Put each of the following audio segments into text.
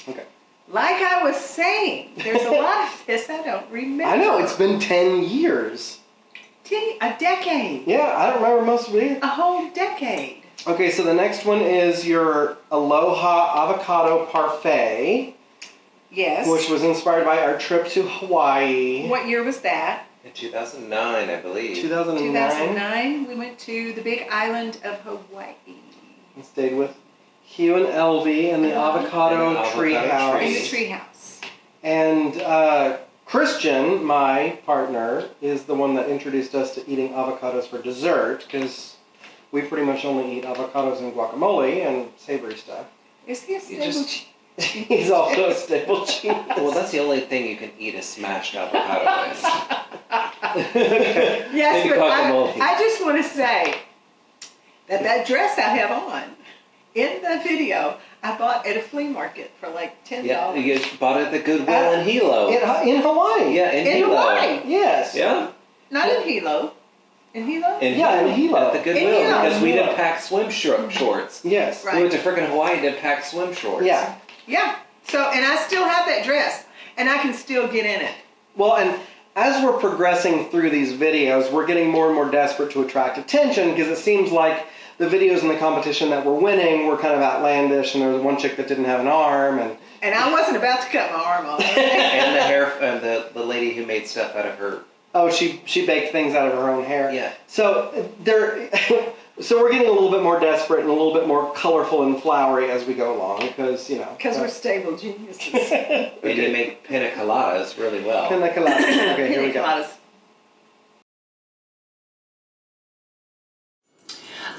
Okay. Like I was saying, there's a lot of this I don't remember. I know, it's been 10 years. A decade. Yeah, I don't remember most of it either. A whole decade. Okay, so the next one is your Aloha Avocado Parfait. Yes. Which was inspired by our trip to Hawaii. What year was that? In 2009, I believe. 2009. 2009. We went to the big island of Hawaii. And stayed with Hugh and Elvie in the avocado tree house. In the tree house. And Christian, my partner, is the one that introduced us to eating avocados for dessert, because we pretty much only eat avocados and guacamole and savory stuff. Is he a stable cheese? He's also a staple cheese. Well, that's the only thing you can eat a smashed avocado with. Okay. Yes, Maybe but guacamole. I just want to say that dress I have on, in the video, I bought at a flea market for like $10. Yeah, you bought it at the Goodwill in Hilo. In Hawaii. Yeah, in Hilo. Hawaii. Yes. Yeah. Not in Hilo. In Hilo? In Hilo. At the Goodwill, In Hilo. because we did pack swim shorts. Yes. Right. We went to frickin' Hawaii and did pack swim shorts. Yeah. Yeah. So, and I still have that dress, and I can still get in it. Well, and as we're progressing through these videos, we're getting more and more desperate to attract attention, because it seems like the videos in the competition that were winning were kind of outlandish, and there was one chick that didn't have an arm, and I wasn't about to cut my arm off. And the hair, and the lady who made stuff out of her. oh, she baked things out of her own hair. Yeah. So so we're getting a little bit more desperate and a little bit more colorful and flowery as we go along, because Because we're stable geniuses. And you make pina coladas really well. Pina coladas. Okay, here we go. Pina coladas.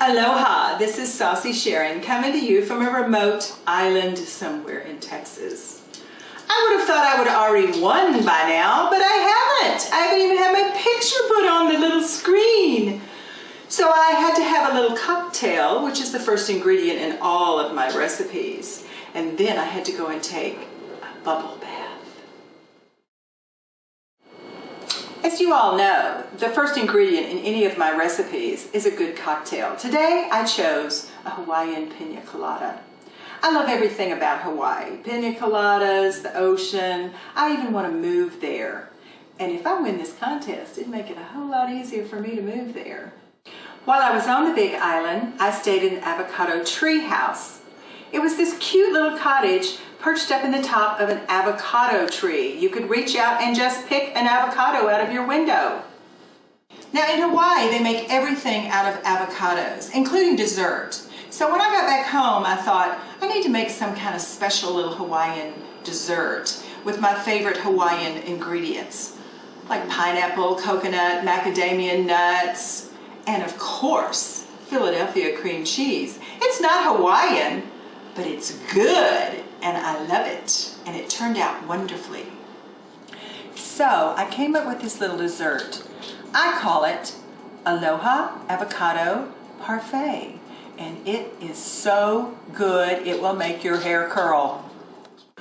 Aloha, this is Saucy Sharon coming to you from a remote island somewhere in Texas. I would have thought I would have already won by now, but I haven't. I haven't even had my picture put on the little screen. So I had to have a little cocktail, which is the first ingredient in all of my recipes. And then I had to go and take a bubble bath. As you all know, the first ingredient in any of my recipes is a good cocktail. Today I chose a Hawaiian pina colada. I love everything about Hawaii. Pina coladas, the ocean. I even want to move there. And if I win this contest, it'd make it a whole lot easier for me to move there. While I was on the big island, I stayed in an avocado tree house. It was this cute little cottage perched up in the top of an avocado tree. You could reach out and just pick an avocado out of your window. Now in Hawaii, they make everything out of avocados, including dessert. So when I got back home, I thought, I need to make some kind of special little Hawaiian dessert with my favorite Hawaiian ingredients, like pineapple, coconut, macadamia nuts, and of course, Philadelphia cream cheese. It's not Hawaiian, but it's good, and I love it, and it turned out wonderfully. So I came up with this little dessert. I call it Aloha Avocado Parfait, and it is so good it will make your hair curl.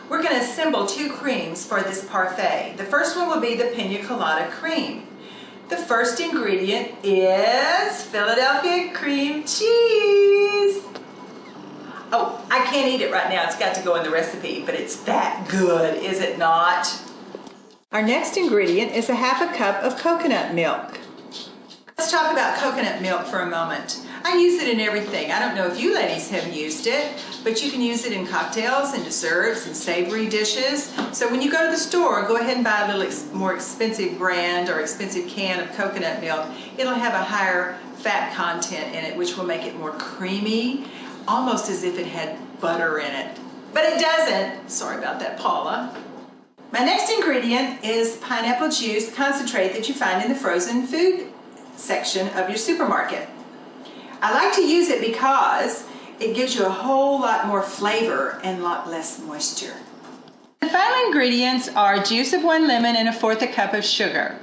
We're going to assemble 2 creams for this parfait. The first one will be the pina colada cream. The first ingredient is Philadelphia cream cheese. Oh, I can't eat it right now. It's got to go in the recipe, but it's that good, is it not? Our next ingredient is a ½ cup of coconut milk. Let's talk about coconut milk for a moment. I use it in everything. I don't know if you ladies have used it, but you can use it in cocktails and desserts and savory dishes. So when you go to the store, go ahead and buy a little more expensive brand or expensive can of coconut milk. It'll have a higher fat content in it, which will make it more creamy, almost as if it had butter in it. But it doesn't. Sorry about that, Paula. My next ingredient is pineapple juice concentrate that you find in the frozen food section of your supermarket. I like to use it because it gives you a whole lot more flavor and a lot less moisture. The final ingredients are juice of 1 lemon and 1/4 cup of sugar.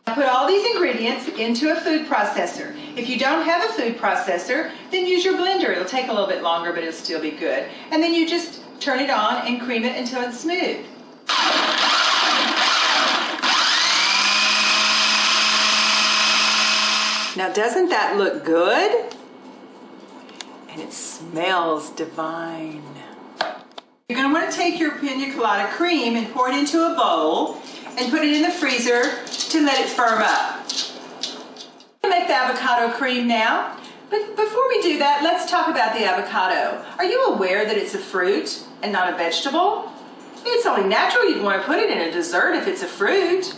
I put all these ingredients into a food processor. If you don't have a food processor, then use your blender. It'll take a little bit longer, but it'll still be good. And then you just turn it on and cream it until it's smooth. Now, doesn't that look good? And it smells divine. You're going to want to take your pina colada cream and pour it into a bowl and put it in the freezer to let it firm up. I'm going to make the avocado cream now, but before we do that, let's talk about the avocado. Are you aware that it's a fruit and not a vegetable? It's only natural you'd want to put it in a dessert if it's a fruit.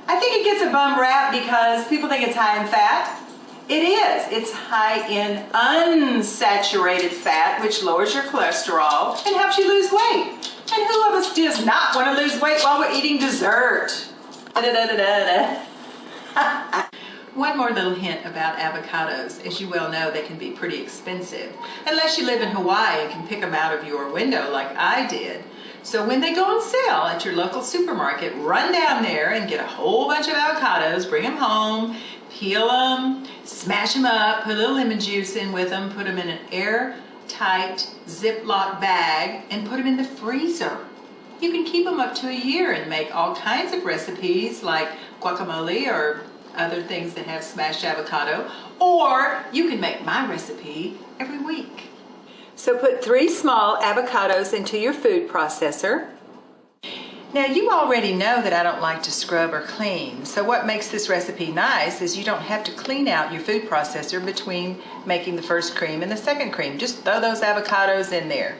I think it gets a bum rap because people think it's high in fat. It is. It's high in unsaturated fat, which lowers your cholesterol and helps you lose weight. And who of us does not want to lose weight while we're eating dessert? One more little hint about avocados. As you well know, they can be pretty expensive. Unless you live in Hawaii and can pick them out of your window like I did. So when they go on sale at your local supermarket, run down there and get a whole bunch of avocados, bring them home, peel them, smash them up, put a little lemon juice in with them, put them in an airtight Ziploc bag, and put them in the freezer. You can keep them up to a year and make all kinds of recipes like guacamole or other things that have smashed avocado, or you can make my recipe every week. So put 3 small avocados into your food processor. Now you already know that I don't like to scrub or clean, so what makes this recipe nice is you don't have to clean out your food processor between making the first cream and the second cream. Just throw those avocados in there.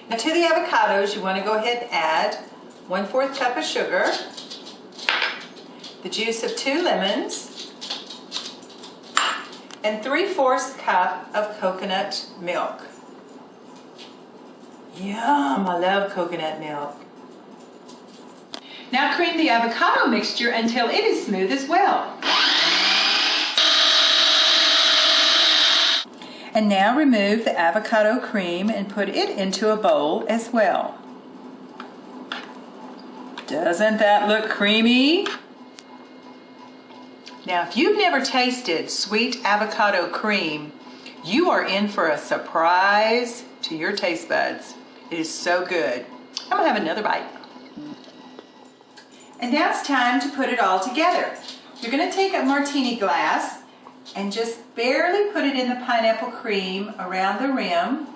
Now to the avocados, you want to go ahead and add 1/4 cup of sugar, the juice of 2 lemons, and 3/4 cup of coconut milk. Yum, I love coconut milk. Now cream the avocado mixture until it is smooth as well. And now remove the avocado cream and put it into a bowl as well. Doesn't that look creamy? Now if you've never tasted sweet avocado cream, you are in for a surprise to your taste buds. It is so good. I'm gonna have another bite. And now it's time to put it all together. You're going to take a martini glass and just barely put it in the pineapple cream around the rim.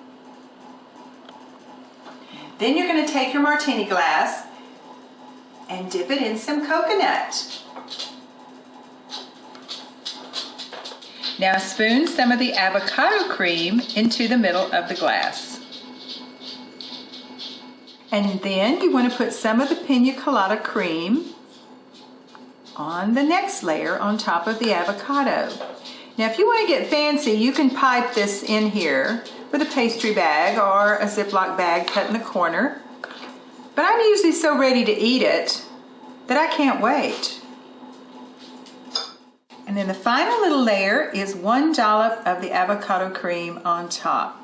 Then you're going to take your martini glass and dip it in some coconut. Now spoon some of the avocado cream into the middle of the glass. And then you want to put some of the pina colada cream on the next layer on top of the avocado. Now if you want to get fancy, you can pipe this in here with a pastry bag or a Ziploc bag cut in the corner. But I'm usually so ready to eat it that I can't wait. And then the final little layer is 1 dollop of the avocado cream on top.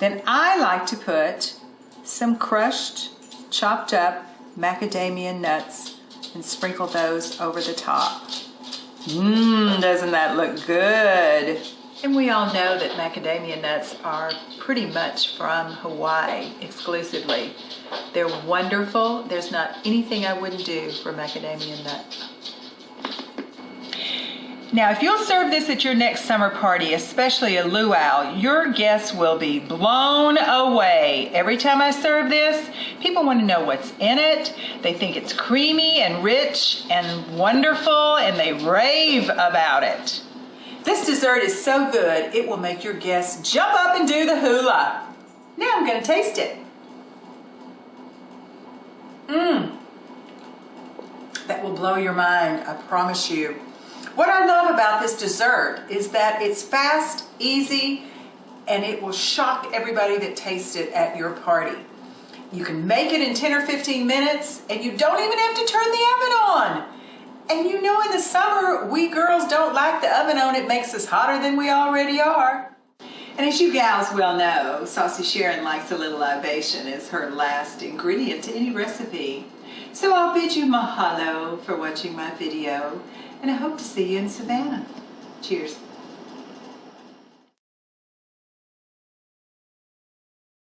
Then I like to put some crushed, chopped up macadamia nuts and sprinkle those over the top. Doesn't that look good? And we all know that macadamia nuts are pretty much from Hawaii exclusively. They're wonderful. There's not anything I wouldn't do for macadamia nut. Now, if you'll serve this at your next summer party, especially a luau, your guests will be blown away. Every time I serve this, people want to know what's in it. They think it's creamy and rich and wonderful, and they rave about it. This dessert is so good, it will make your guests jump up and do the hula. Now I'm going to taste it. That will blow your mind, I promise you. What I love about this dessert is that it's fast, easy, and it will shock everybody that tastes it at your party. You can make it in 10 or 15 minutes, and you don't even have to turn the oven on. And you know in the summer, we girls don't like the oven on. It makes us hotter than we already are. And as you gals well know, Saucy Sharon likes a little libation as her last ingredient to any recipe. So I'll bid you mahalo for watching my video, and I hope to see you in Savannah. Cheers.